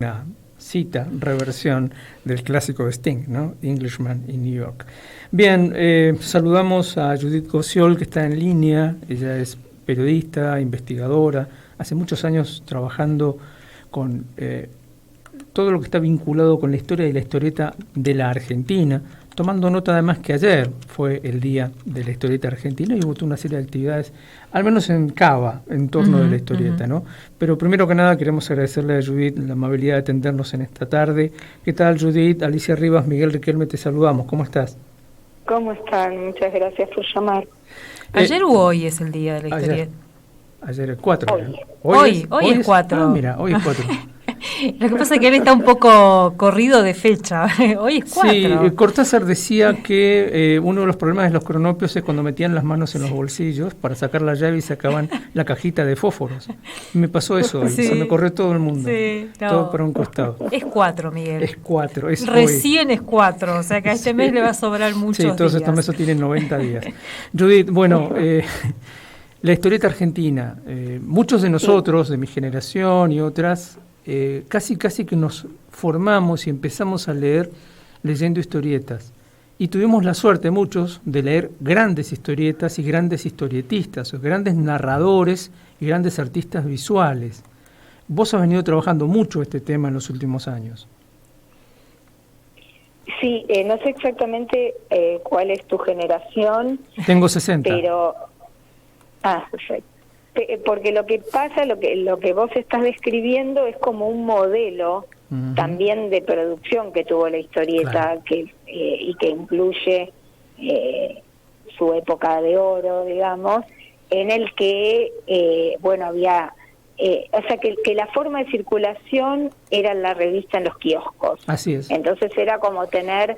Una cita, reversión del clásico de Sting, ¿no? Englishman in New York. Bien, saludamos a Judith Gosiol, que está en línea. Ella es periodista, investigadora, hace muchos años trabajando con todo lo que está vinculado con la historia y la historieta de la Argentina, tomando nota además que ayer fue el día de la historieta argentina y hubo una serie de actividades, al menos en Cava, en torno de la historieta, ¿no? Pero primero que nada queremos agradecerle a Judith la amabilidad de atendernos en esta tarde. ¿Qué tal, Judith? Alicia Rivas, Miguel Riquelme, te saludamos. ¿Cómo estás? ¿Cómo están? Muchas gracias por llamar. ¿Ayer u hoy es el día de la historieta? Ayer es 4. Hoy es 4. Ah, mira, hoy es 4. Lo que pasa es que él está un poco corrido de fecha. Hoy es 4. Sí, Cortázar decía que uno de los problemas de los cronopios es cuando metían las manos en los bolsillos para sacar la llave y sacaban la cajita de fósforos. Me pasó eso hoy, se me corrió todo el mundo. Sí, no. Todo para un costado. Es 4, Miguel. Es 4, es recién hoy. Es 4, o sea que a este mes le va a sobrar muchos días. Sí, todos estos meses tienen 90 días. Judith, bueno, la historieta argentina, muchos de nosotros, de mi generación y otras, casi que nos formamos y empezamos a leer leyendo historietas. Y tuvimos la suerte, muchos, de leer grandes historietas y grandes historietistas, o grandes narradores y grandes artistas visuales. Vos has venido trabajando mucho este tema en los últimos años. Sí, no sé exactamente cuál es tu generación. Tengo 60. Pero... Ah, perfecto. Porque lo que pasa, lo que vos estás describiendo es como un modelo también de producción que tuvo la historieta, claro, y que incluye su época de oro, digamos, en el que, había... o sea, que la forma de circulación era la revista en los kioscos. Así es. Entonces era como tener...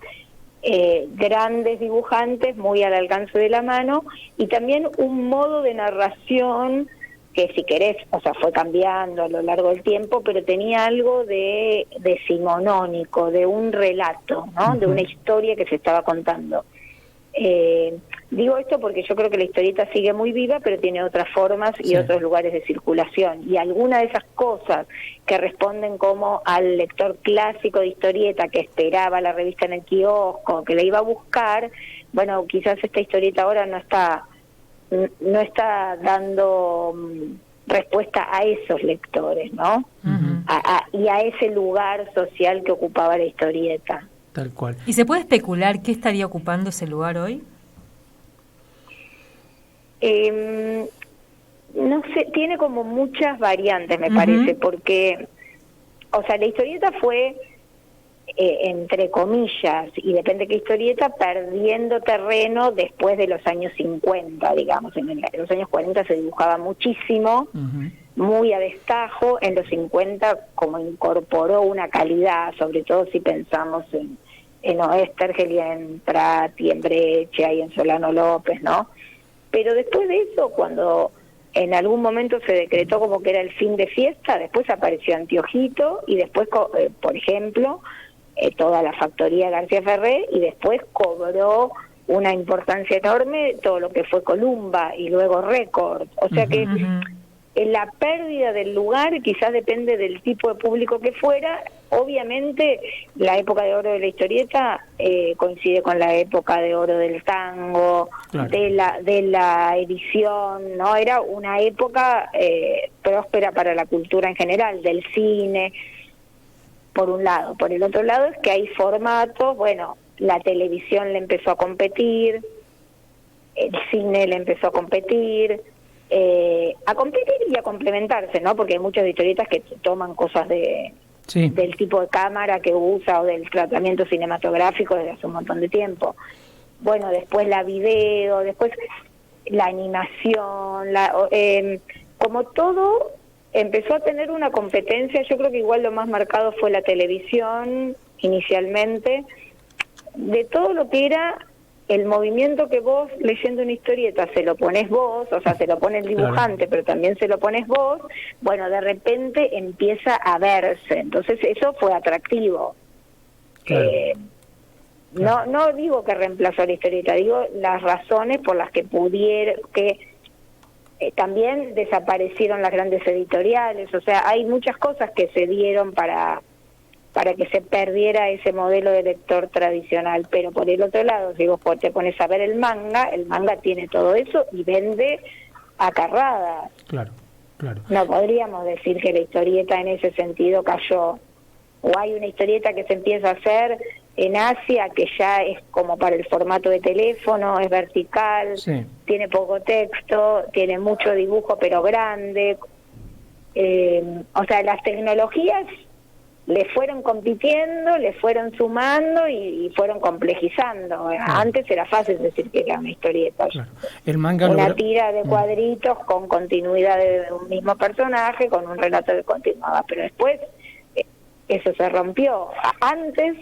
grandes dibujantes muy al alcance de la mano y también un modo de narración que, si querés, o sea, fue cambiando a lo largo del tiempo, pero tenía algo de decimonónico, de un relato, ¿no? De una historia que se estaba contando. Digo esto porque yo creo que la historieta sigue muy viva, pero tiene otras formas y otros lugares de circulación. Y alguna de esas cosas que responden como al lector clásico de historieta que esperaba la revista en el kiosco, que la iba a buscar, bueno, quizás esta historieta ahora no está dando respuesta a esos lectores, ¿no? Y a ese lugar social que ocupaba la historieta. Tal cual. ¿Y se puede especular qué estaría ocupando ese lugar hoy? No sé, tiene como muchas variantes, me parece, porque, o sea, la historieta fue, entre comillas, y depende de qué historieta, perdiendo terreno después de los años 50, digamos. En los años 40 se dibujaba muchísimo, muy a destajo. En los 50 como incorporó una calidad, sobre todo si pensamos en Oestergel y en Prat y en Breccia y en Solano López, ¿no? Pero después de eso, cuando en algún momento se decretó como que era el fin de fiesta, después apareció Antiojito y después, por ejemplo, toda la factoría García Ferré, y después cobró una importancia enorme todo lo que fue Columba y luego Record. O sea que la pérdida del lugar quizás depende del tipo de público que fuera. Obviamente la época de oro de la historieta coincide con la época de oro del tango, claro, de la edición, ¿no? Era una época próspera para la cultura en general, del cine, por un lado. Por el otro lado es que hay formatos, bueno, la televisión le empezó a competir, el cine le empezó a competir y a complementarse, ¿no? Porque hay muchas historietas que toman cosas del tipo de cámara que usa o del tratamiento cinematográfico desde hace un montón de tiempo. Bueno, después la video, después la animación, como todo empezó a tener una competencia. Yo creo que igual lo más marcado fue la televisión inicialmente, de todo lo que era el movimiento que vos, leyendo una historieta, se lo pones vos, o sea, se lo pone el dibujante, claro, pero también se lo pones vos, bueno, de repente empieza a verse. Entonces eso fue atractivo. Claro. No digo que reemplazó la historieta, digo las razones por las que también desaparecieron las grandes editoriales. O sea, hay muchas cosas que se dieron para para que se perdiera ese modelo de lector tradicional. Pero por el otro lado, si vos te pones a ver el manga tiene todo eso y vende a carradas. Claro, claro. No podríamos decir que la historieta en ese sentido cayó. O hay una historieta que se empieza a hacer en Asia que ya es como para el formato de teléfono, es vertical, Sí. tiene poco texto, tiene mucho dibujo pero grande. O sea, las tecnologías le fueron compitiendo, le fueron sumando y fueron complejizando. Antes era fácil decir que era una historieta. Claro. El manga Una tira de cuadritos con continuidad de un mismo personaje, con un relato que continuaba, pero después eso se rompió antes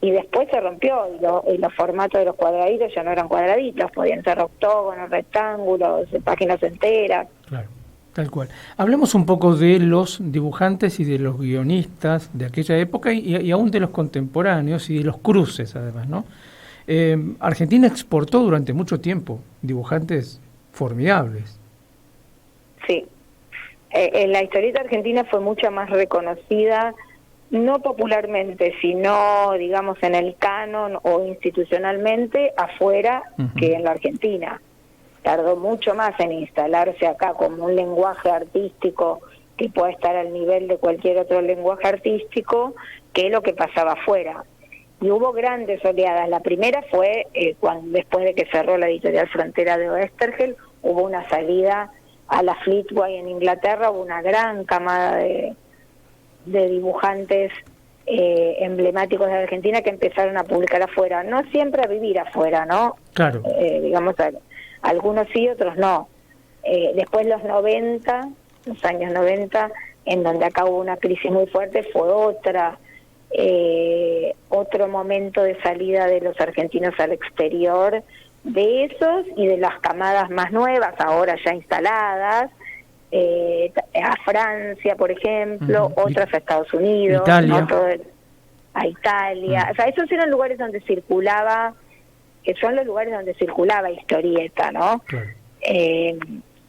y después se rompió y los formatos de los cuadraditos ya no eran cuadraditos, podían ser octógonos, rectángulos, páginas enteras. Claro. Tal cual. Hablemos un poco de los dibujantes y de los guionistas de aquella época y aún de los contemporáneos y de los cruces, además, ¿no? Argentina exportó durante mucho tiempo dibujantes formidables. Sí. La historieta argentina fue mucho más reconocida, no popularmente, sino, digamos, en el canon o institucionalmente, afuera que en la Argentina. Tardó mucho más en instalarse acá como un lenguaje artístico que pueda estar al nivel de cualquier otro lenguaje artístico que lo que pasaba afuera. Y hubo grandes oleadas. La primera fue después de que cerró la editorial Frontera de Oesterheld, hubo una salida a la Fleetway en Inglaterra, hubo una gran camada de dibujantes emblemáticos de Argentina que empezaron a publicar afuera, no siempre a vivir afuera, ¿no? Claro. Digamos, algunos sí, otros no. Después los años 90, en donde acá hubo una crisis muy fuerte, fue otro momento de salida de los argentinos al exterior, de esos y de las camadas más nuevas, ahora ya instaladas, a Francia, por ejemplo, otras a Estados Unidos, Italia. ¿no? A Italia. O sea, esos eran lugares donde circulaba, que son los lugares donde circulaba historieta, ¿no? Claro.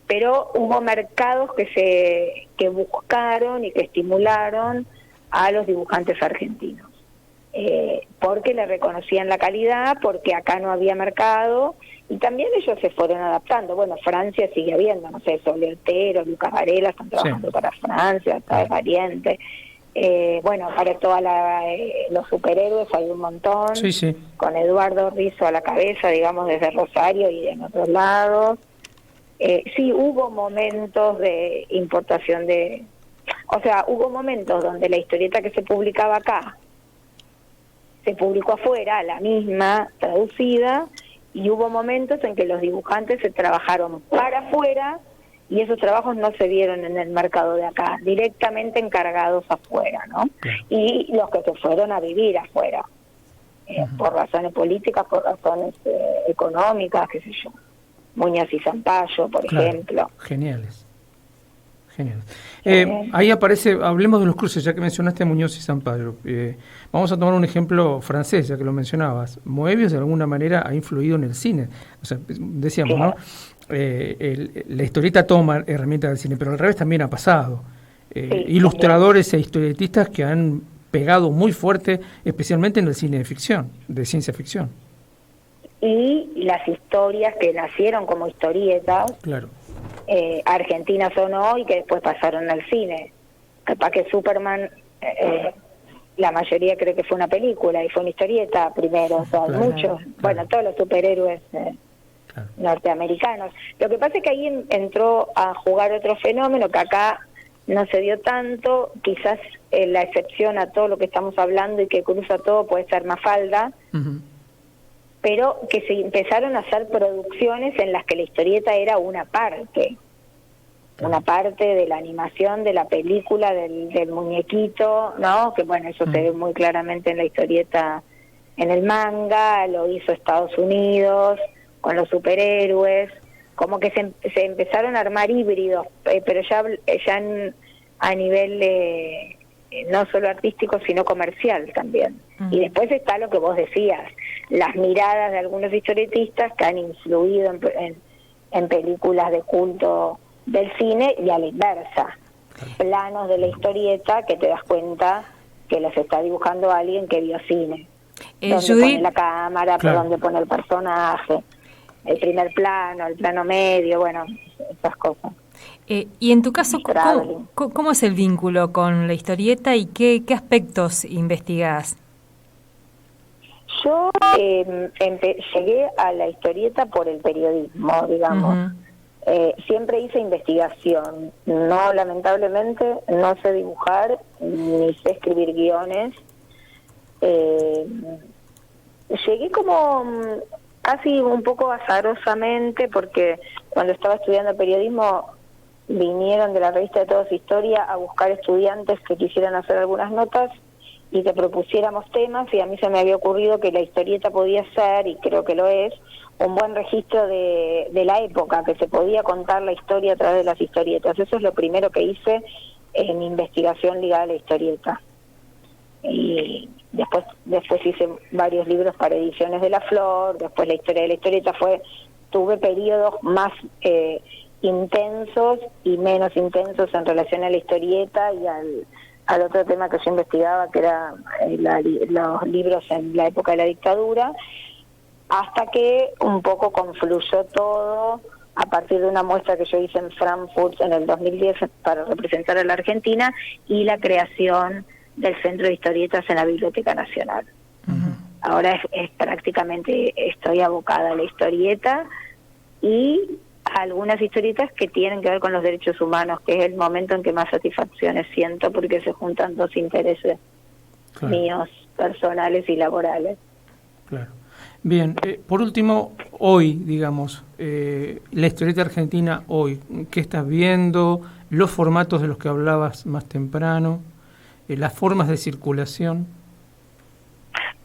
Pero hubo mercados que buscaron y que estimularon a los dibujantes argentinos, porque le reconocían la calidad, porque acá no había mercado, y también ellos se fueron adaptando. Bueno, Francia sigue habiendo, no sé, Soleotero, Lucas Varela están trabajando para Francia, está Valiente. Bueno, para todos los superhéroes hay un montón, Sí. con Eduardo Rizzo a la cabeza, digamos, desde Rosario y en otros lados. Sí, hubo momentos de importación hubo momentos donde la historieta que se publicaba acá se publicó afuera, la misma, traducida, y hubo momentos en que los dibujantes se trabajaron para afuera y esos trabajos no se vieron en el mercado de acá, directamente encargados afuera, ¿no? Claro. Y los que se fueron a vivir afuera, por razones políticas, por razones económicas, qué sé yo. Muñoz y Zampayo, por ejemplo. Geniales. Ahí aparece, hablemos de los cruces, ya que mencionaste a Muñoz y Zampayo. Vamos a tomar un ejemplo francés, ya que lo mencionabas. Moebius de alguna manera ha influido en el cine. O sea, decíamos, ¿no? La historieta toma herramientas del cine, pero al revés también ha pasado. Ilustradores e historietistas que han pegado muy fuerte, especialmente en el cine de ficción, de ciencia ficción. Y las historias que nacieron como historietas, claro, argentinas o no, y que después pasaron al cine. Capaz que Superman, la mayoría creo que fue una película y fue una historieta primero, o sea, muchos, bueno, todos los superhéroes norteamericanos. Lo que pasa es que ahí entró a jugar otro fenómeno que acá no se dio tanto, quizás la excepción a todo lo que estamos hablando y que cruza todo puede ser Mafalda, pero que se empezaron a hacer producciones en las que la historieta era una parte de la animación, de la película, del muñequito, ¿no? Que bueno, eso se ve muy claramente en la historieta, en el manga, lo hizo Estados Unidos, con los superhéroes, como que se empezaron a armar híbridos, pero ya a nivel no solo artístico, sino comercial también. Y después está lo que vos decías, las miradas de algunos historietistas que han influido en películas de culto del cine y a la inversa. Planos de la historieta que te das cuenta que las está dibujando alguien que vio cine. Dónde Judith, pone la cámara, por dónde pone el personaje, el primer plano, el plano medio, bueno, esas cosas. y en tu caso, ¿cómo es el vínculo con la historieta y qué aspectos investigás? Yo llegué a la historieta por el periodismo, digamos. Siempre hice investigación. No, lamentablemente, no sé dibujar ni sé escribir guiones. Llegué como casi un poco azarosamente, porque cuando estaba estudiando periodismo vinieron de la revista de Todos Historia a buscar estudiantes que quisieran hacer algunas notas y que propusiéramos temas, y a mí se me había ocurrido que la historieta podía ser, y creo que lo es, un buen registro de la época, que se podía contar la historia a través de las historietas. Eso es lo primero que hice en mi investigación ligada a la historieta. Y después hice varios libros para Ediciones de la Flor. Después la historia de la historieta tuve periodos más intensos y menos intensos en relación a la historieta y al otro tema que yo investigaba, que era los libros en la época de la dictadura, hasta que un poco confluyó todo a partir de una muestra que yo hice en Frankfurt en el 2010 para representar a la Argentina, y la creación del Centro de Historietas en la Biblioteca Nacional. Ahora es prácticamente, estoy abocada a la historieta y a algunas historietas que tienen que ver con los derechos humanos, que es el momento en que más satisfacciones siento, porque se juntan dos intereses míos, personales y laborales. Claro. Bien, por último, hoy, digamos, la historieta argentina hoy, ¿qué estás viendo? Los formatos de los que hablabas más temprano, las formas de circulación.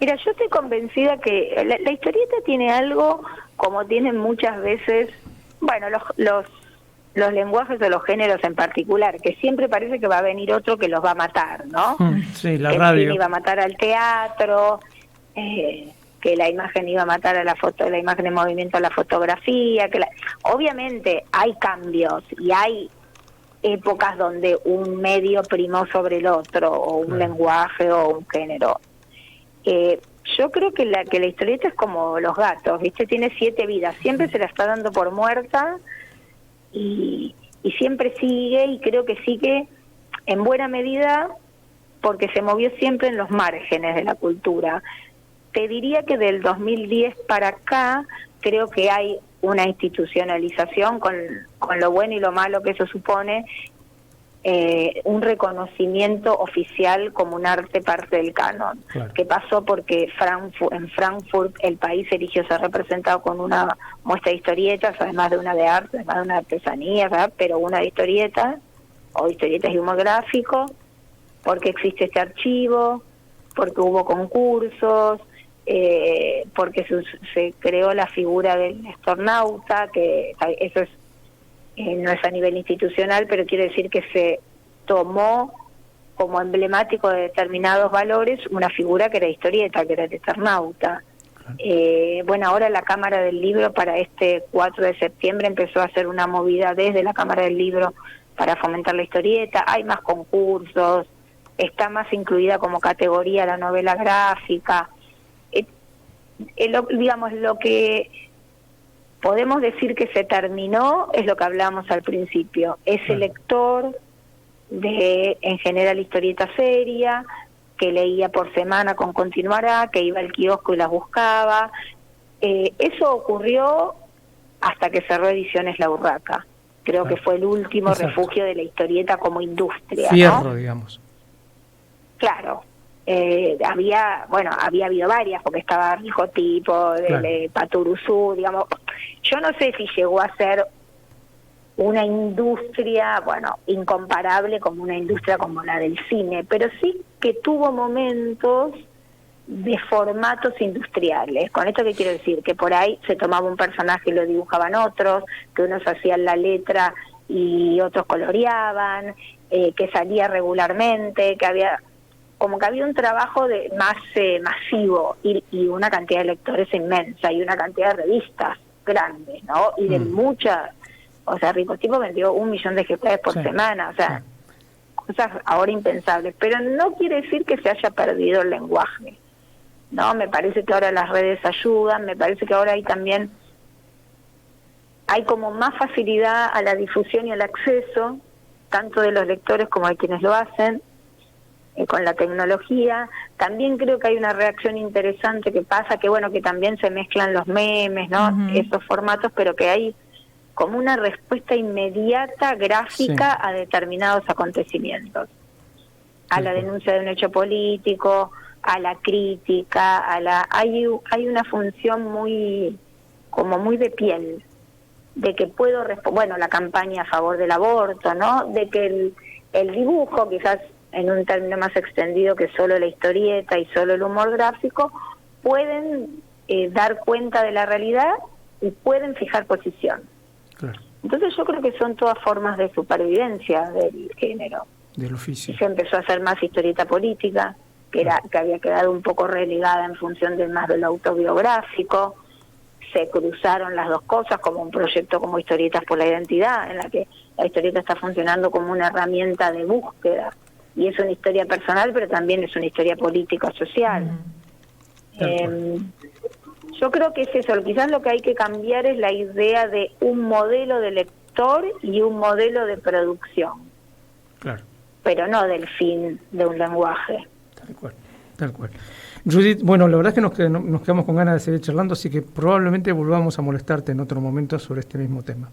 Mira, yo estoy convencida que la historieta tiene algo, como tienen muchas veces, bueno, los lenguajes o los géneros en particular, que siempre parece que va a venir otro que los va a matar, ¿no? Sí, la que radio. El cine iba a matar al teatro, que la imagen iba a matar a la foto, la imagen en movimiento a la fotografía, obviamente hay cambios y hay épocas donde un medio primó sobre el otro, o un lenguaje o un género. Yo creo que la historieta es como los gatos, ¿viste? Tiene 7 vidas, siempre se la está dando por muerta y siempre sigue, y creo que sigue en buena medida porque se movió siempre en los márgenes de la cultura. Te diría que del 2010 para acá creo que hay una institucionalización con lo bueno y lo malo que eso supone, un reconocimiento oficial como un arte parte del canon, que pasó porque en Frankfurt el país eligió ser representado con una muestra de historietas, además de una de arte, además de una de artesanía, ¿verdad? Pero una de historietas, o historietas y humor gráfico, porque existe este archivo, porque hubo concursos, porque se creó la figura del astronauta, que eso es no es a nivel institucional, pero quiere decir que se tomó como emblemático de determinados valores una figura que era historieta, que era el astronauta. Bueno, ahora la Cámara del Libro para este 4 de septiembre empezó a hacer una movida desde la Cámara del Libro para fomentar la historieta, hay más concursos, está más incluida como categoría la novela gráfica. Digamos, lo que podemos decir que se terminó es lo que hablábamos al principio, ese lector de, en general, historieta seria, que leía por semana con Continuará, que iba al kiosco y las buscaba. Eso ocurrió hasta que cerró Ediciones La Urraca. Creo que fue el último refugio de la historieta como industria, Fierro, ¿no? digamos. Claro. Había habido varias, porque estaba Rijotipo, Paturuzú, digamos. Yo no sé si llegó a ser una industria, incomparable como una industria como la del cine, pero sí que tuvo momentos de formatos industriales. ¿Con esto qué quiero decir? Que por ahí se tomaba un personaje y lo dibujaban otros, que unos hacían la letra y otros coloreaban, que salía regularmente, que había un trabajo más masivo y una cantidad de lectores inmensa y una cantidad de revistas grandes, ¿no? Y de muchas, Ricotipo vendió 1 millón de ejemplares por semana, cosas ahora impensables, pero no quiere decir que se haya perdido el lenguaje, ¿no? Me parece que ahora las redes ayudan, me parece que ahora hay como más facilidad a la difusión y al acceso, tanto de los lectores como de quienes lo hacen, con la tecnología. También creo que hay una reacción interesante que pasa, que bueno, que también se mezclan los memes, ¿no? Esos formatos, pero que hay como una respuesta inmediata, gráfica, a determinados acontecimientos. A la denuncia de un hecho político, a la crítica, hay una función muy de piel, de que puedo la campaña a favor del aborto, ¿no? De que el dibujo, quizás en un término más extendido que solo la historieta y solo el humor gráfico, pueden dar cuenta de la realidad y pueden fijar posición. Claro. Entonces yo creo que son todas formas de supervivencia del género. Del oficio. Y se empezó a hacer más historieta política, que había quedado un poco relegada en función de más de lo autobiográfico. Se cruzaron las dos cosas como un proyecto como Historietas por la Identidad, en la que la historieta está funcionando como una herramienta de búsqueda. Y es una historia personal, pero también es una historia político-social. Yo creo que es eso. Quizás lo que hay que cambiar es la idea de un modelo de lector y un modelo de producción. Claro. Pero no del fin de un lenguaje. Tal cual. Judith, bueno, la verdad es que nos quedamos con ganas de seguir charlando, así que probablemente volvamos a molestarte en otro momento sobre este mismo tema.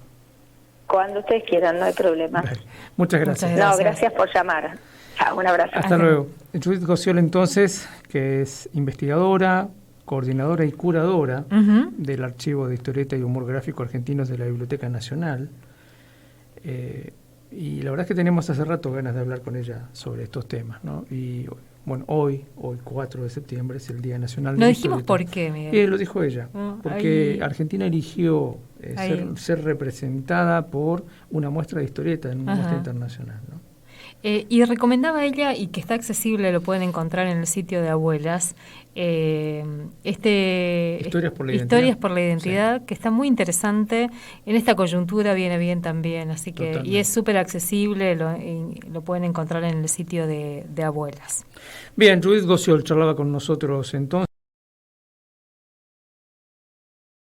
Cuando ustedes quieran, no hay problema. Dale. Muchas gracias. No, gracias por llamar. Chao, un abrazo. Hasta luego. Judith Gociol, entonces, que es investigadora, coordinadora y curadora del Archivo de Historieta y Humor Gráfico Argentinos de la Biblioteca Nacional. Y la verdad es que tenemos hace rato ganas de hablar con ella sobre estos temas, ¿no? Y bueno, hoy 4 de septiembre es el Día Nacional de la Historieta. No dijimos por qué, Miguel. Lo dijo ella, porque Argentina eligió ser representada por una muestra de historieta en una muestra internacional, ¿no? Y recomendaba ella, y que está accesible, lo pueden encontrar en el sitio de Abuelas, Historias por la Identidad, que está muy interesante. En esta coyuntura viene bien también, así que totalmente. Y es súper accesible, lo pueden encontrar en el sitio de Abuelas. Bien, Judith Gociol charlaba con nosotros entonces.